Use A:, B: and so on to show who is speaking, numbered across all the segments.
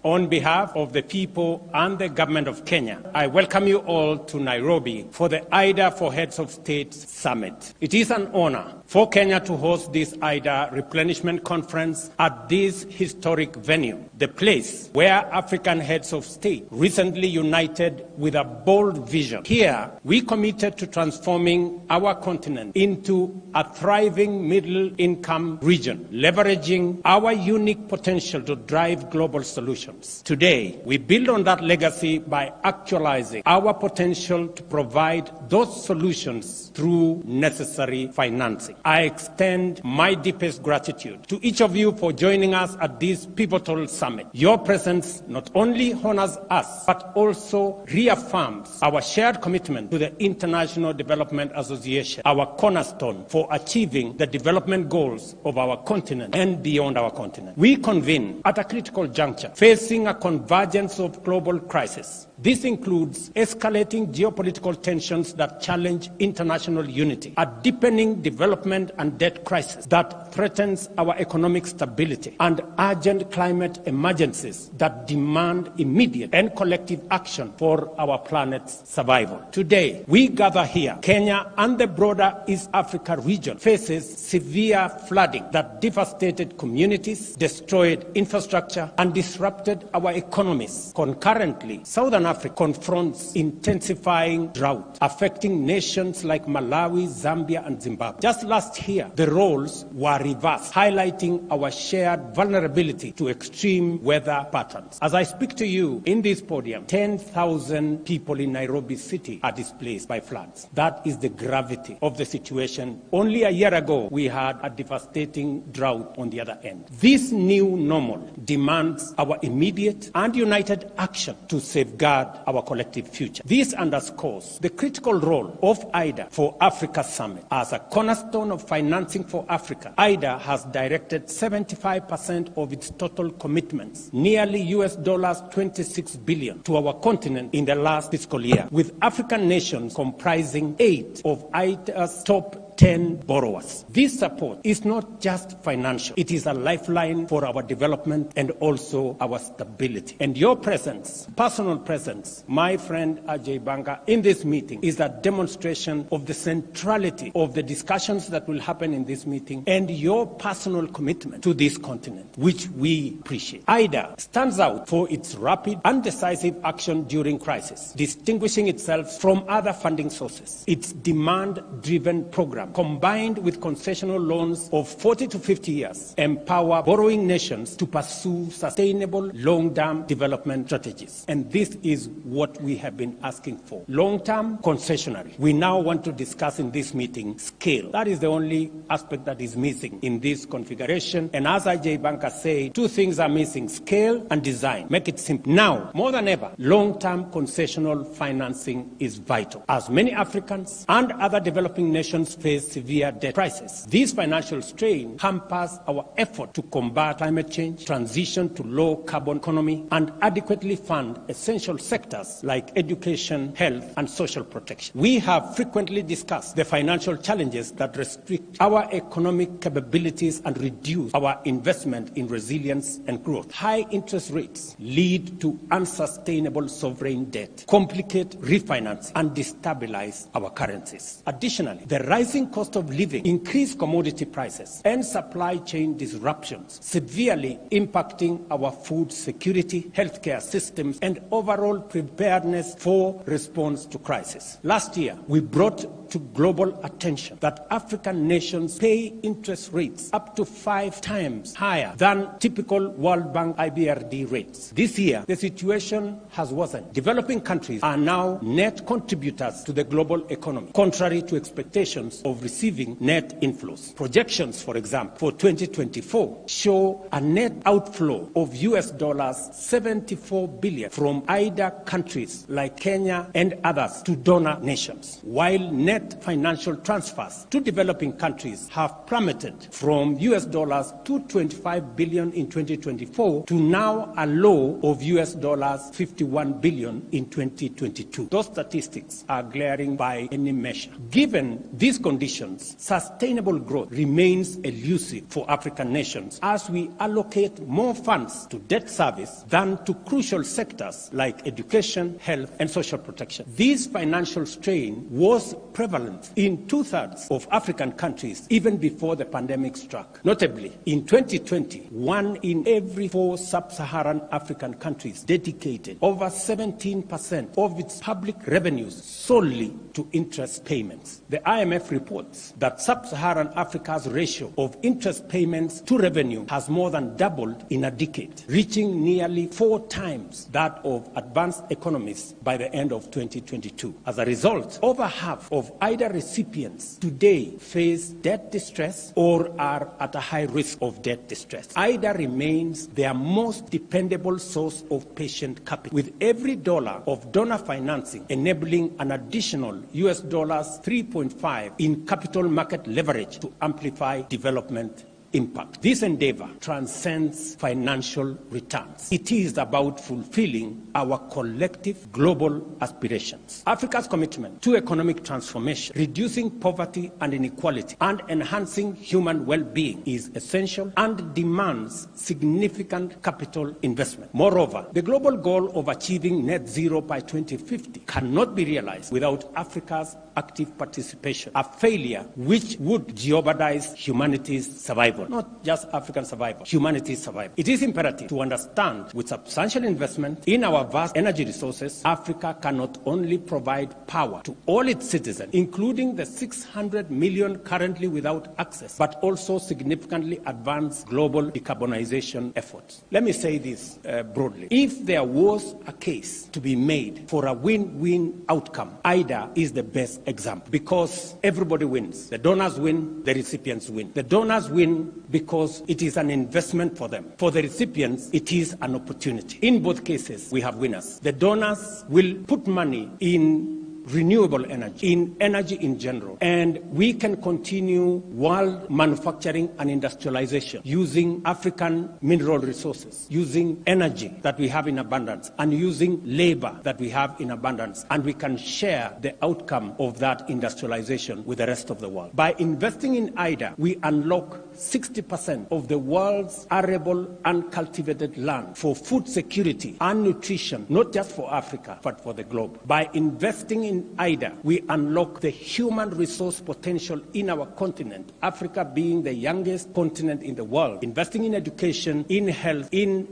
A: On behalf of the people and the government of Kenya, I welcome you all to Nairobi for the IDA for Heads of State Summit. It is an honor for Kenya to host this IDA replenishment conference at this historic venue, the place where African heads of state recently united with a bold vision. Here, we committed to transforming our continent into a thriving middle-income region, leveraging our unique potential to drive global solutions. Today, we build on that legacy by actualizing our potential to provide those solutions through necessary financing. I extend my deepest gratitude to each of you for joining us at this pivotal summit. Your presence not only honors us, but also reaffirms our shared commitment to the International Development Association, our cornerstone for achieving the development goals of our continent and beyond our continent. We convene at a critical juncture, facing a convergence of global crises. This includes escalating geopolitical tensions that challenge international unity, a deepening development and debt crisis that threatens our economic stability, and urgent climate emergencies that demand immediate and collective action for our planet's survival. Today, we gather here. Kenya and the broader East Africa region faces severe flooding that devastated communities, destroyed infrastructure, and disrupted our economies. Concurrently, Southern Africa confronts intensifying drought, affecting nations like Malawi, Zambia, and Zimbabwe. Just last year, the roles were reversed, highlighting our shared vulnerability to extreme weather patterns. As I speak to you in this podium, 10,000 people in Nairobi City are displaced by floods. That is the gravity of the situation. Only a year ago, we had a devastating drought on the other end. This new normal demands our immediate and united action to safeguard our collective future. This underscores the critical role of IDA for Africa Summit. As a cornerstone of financing for Africa, IDA has directed 75% of its total commitments, nearly $26 billion, to our continent in the last fiscal year, with African nations comprising 8 of IDA's top 10 borrowers. This support is not just financial. It is a lifeline for our development and also our stability. And your presence, personal presence, my friend Ajay Banga, in this meeting is a demonstration of the centrality of the discussions that will happen in this meeting and your personal commitment to this continent, which we appreciate. IDA stands out for its rapid and decisive action during crisis, distinguishing itself from other funding sources. Its demand-driven program, combined with concessional loans of 40 to 50 years, empower borrowing nations to pursue sustainable long-term development strategies. And this is what we have been asking for. Long-term concessionary. We now want to discuss in this meeting scale. That is the only aspect that is missing in this configuration. And as Ajay Banka said, 2 things are missing: scale and design. Make it simple. Now, more than ever, long-term concessional financing is vital. As many Africans and other developing nations face severe debt crisis, this financial strain hampers our effort to combat climate change, transition to low-carbon economy, and adequately fund essential sectors like education, health, and social protection. We have frequently discussed the financial challenges that restrict our economic capabilities and reduce our investment in resilience and growth. High interest rates lead to unsustainable sovereign debt, complicate refinance, and destabilize our currencies. Additionally, the rising cost of living, increased commodity prices, and supply chain disruptions severely impacting our food security, healthcare systems, and overall preparedness for response to crisis. Last year, we brought to global attention that African nations pay interest rates up to 5 times higher than typical World Bank IBRD rates. This year, the situation has worsened. Developing countries are now net contributors to the global economy, contrary to expectations of receiving net inflows. Projections, for example, for 2024 show a net outflow of $74 billion from IDA countries like Kenya and others to donor nations, while net net financial transfers to developing countries have plummeted from $225 billion in 2024 to now a low of $51 billion in 2022. Those statistics are glaring by any measure. Given these conditions, sustainable growth remains elusive for African nations as we allocate more funds to debt service than to crucial sectors like education, health, and social protection. This financial strain was prevalent in 2/3 of African countries even before the pandemic struck. Notably, in 2020, 1 in every 4 sub-Saharan African countries dedicated over 17% of its public revenues solely to interest payments. The IMF reports that sub-Saharan Africa's ratio of interest payments to revenue has more than doubled in a decade, reaching nearly 4 times that of advanced economies by the end of 2022. As a result, over half of IDA recipients today face debt distress or are at a high risk of debt distress. IDA remains their most dependable source of patient capital, with every dollar of donor financing enabling an additional $3.5 in capital market leverage to amplify development impact. This endeavor transcends financial returns. It is about fulfilling our collective global aspirations. Africa's commitment to economic transformation, reducing poverty and inequality, and enhancing human well-being is essential and demands significant capital investment. Moreover, the global goal of achieving net zero by 2050 cannot be realized without Africa's active participation, a failure which would jeopardize humanity's survival. Not just African survival, humanity's survival. It is imperative to understand with substantial investment in our vast energy resources, Africa can not only provide power to all its citizens, including the 600 million currently without access, but also significantly advance global decarbonization efforts. Let me say this broadly. If there was a case to be made for a win-win outcome, IDA is the best example because everybody wins. The donors win, the recipients win. The donors win because it is an investment for them. For the recipients, it is an opportunity. In both cases, we have winners. The donors will put money in renewable energy, in energy in general. And we can continue world manufacturing and industrialization using African mineral resources, using energy that we have in abundance, and using labor that we have in abundance. And we can share the outcome of that industrialization with the rest of the world. By investing in IDA, we unlock 60% of the world's arable and cultivated land for food security and nutrition, not just for Africa, but for the globe. By investing in IDA, we unlock the human resource potential in our continent, Africa being the youngest continent in the world. Investing in education, in health, in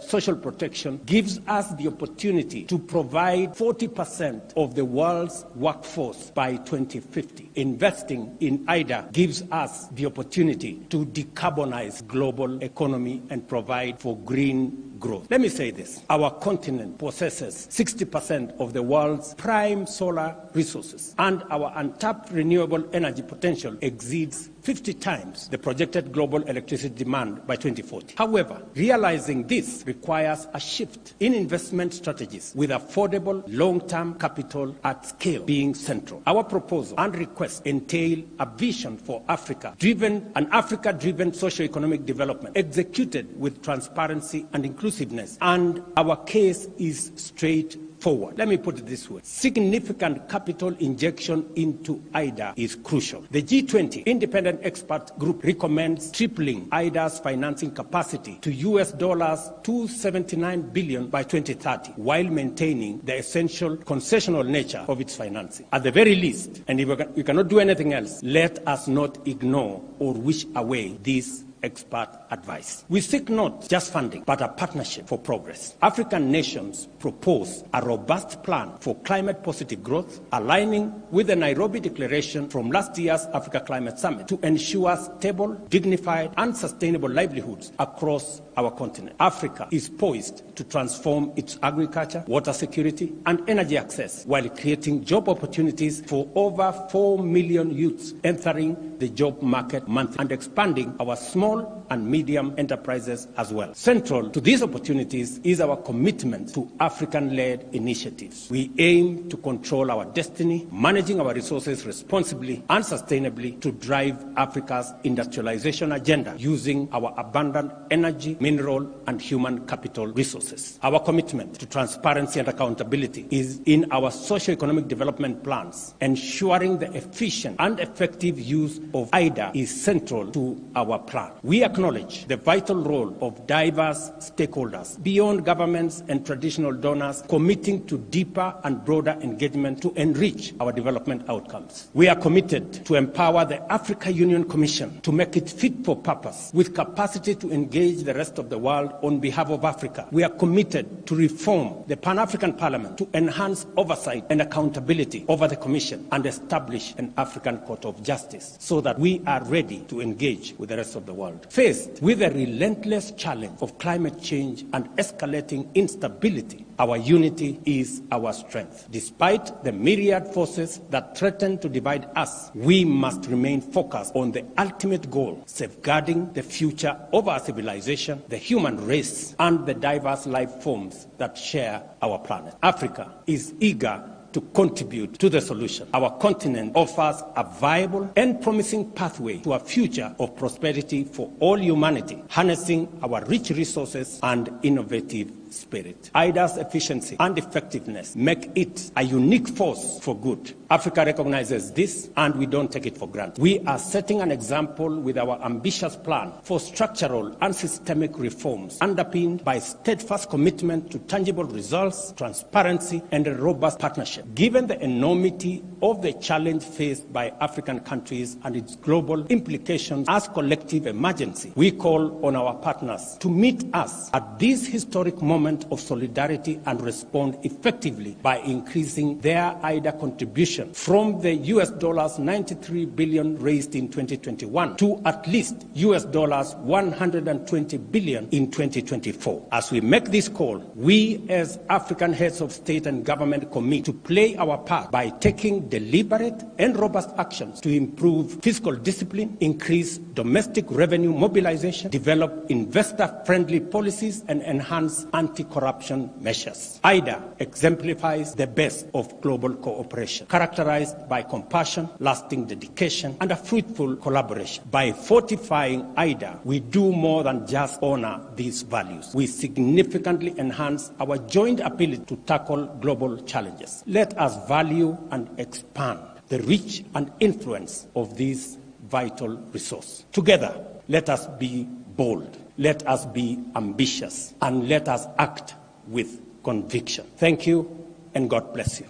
A: social protection gives us the opportunity to provide 40% of the world's workforce by 2050. Investing in IDA gives us the opportunity to decarbonize global economy and provide for green growth. Let me say this. Our continent possesses 60% of the world's prime solar resources, and our untapped renewable energy potential exceeds 50 times the projected global electricity demand by 2040. However, realizing this requires a shift in investment strategies with affordable long-term capital at scale being central. Our proposal and request entail a vision for an Africa-driven socio-economic development executed with transparency and inclusiveness. And our case is straightforward. Let me put it this way. Significant capital injection into IDA is crucial. The G20 independent expert group recommends tripling IDA's financing capacity to $279 billion by 2030, while maintaining the essential concessional nature of its financing. At the very least, and if we cannot do anything else, let us not ignore or wish away this expert advice. We seek not just funding, but a partnership for progress. African nations propose a robust plan for climate-positive growth, aligning with the Nairobi Declaration from last year's Africa Climate Summit to ensure stable, dignified, and sustainable livelihoods across our continent. Africa is poised to transform its agriculture, water security, and energy access while creating job opportunities for over 4 million youths entering the job market monthly and expanding our small and medium enterprises as well. Central to these opportunities is our commitment to African-led initiatives. We aim to control our destiny, managing our resources responsibly and sustainably to drive Africa's industrialization agenda using our abundant energy, mineral, and human capital resources. Our commitment to transparency and accountability is in our socio-economic development plans. Ensuring the efficient and effective use of IDA is central to our plan. We acknowledge the vital role of diverse stakeholders beyond governments and traditional donors committing to deeper and broader engagement to enrich our development outcomes. We are committed to empower the Africa Union Commission to make it fit for purpose with capacity to engage the rest of the world on behalf of Africa. We are committed to reform the Pan-African Parliament to enhance oversight and accountability over the Commission and establish an African Court of Justice so that we are ready to engage with the rest of the world. Faced with the relentless challenge of climate change and escalating instability, our unity is our strength. Despite the myriad forces that threaten to divide us, we must remain focused on the ultimate goal, safeguarding the future of our civilization, the human race, and the diverse life forms that share our planet. Africa is eager to contribute to the solution. Our continent offers a viable and promising pathway to a future of prosperity for all humanity, harnessing our rich resources and innovative spirit. IDA's efficiency and effectiveness make it a unique force for good. Africa recognizes this, and we don't take it for granted. We are setting an example with our ambitious plan for structural and systemic reforms, underpinned by steadfast commitment to tangible results, transparency, and a robust partnership. Given the enormity of the challenge faced by African countries and its global implications as collective emergency, we call on our partners to meet us at this historic moment of solidarity and respond effectively by increasing their IDA contribution from the $93 billion raised in 2021 to at least $120 billion in 2024. As we make this call, we as African heads of state and government commit to play our part by taking deliberate and robust actions to improve fiscal discipline, increase domestic revenue mobilization, develop investor-friendly policies, and enhance anti-corruption measures. IDA exemplifies the best of global cooperation, characterized by compassion, lasting dedication, and a fruitful collaboration. By fortifying IDA, we do more than just honor these values. We significantly enhance our joint ability to tackle global challenges. Let us value and expand the reach and influence of this vital resource. Together, let us be bold. Let us be ambitious, and let us act with conviction. Thank you, and God bless you.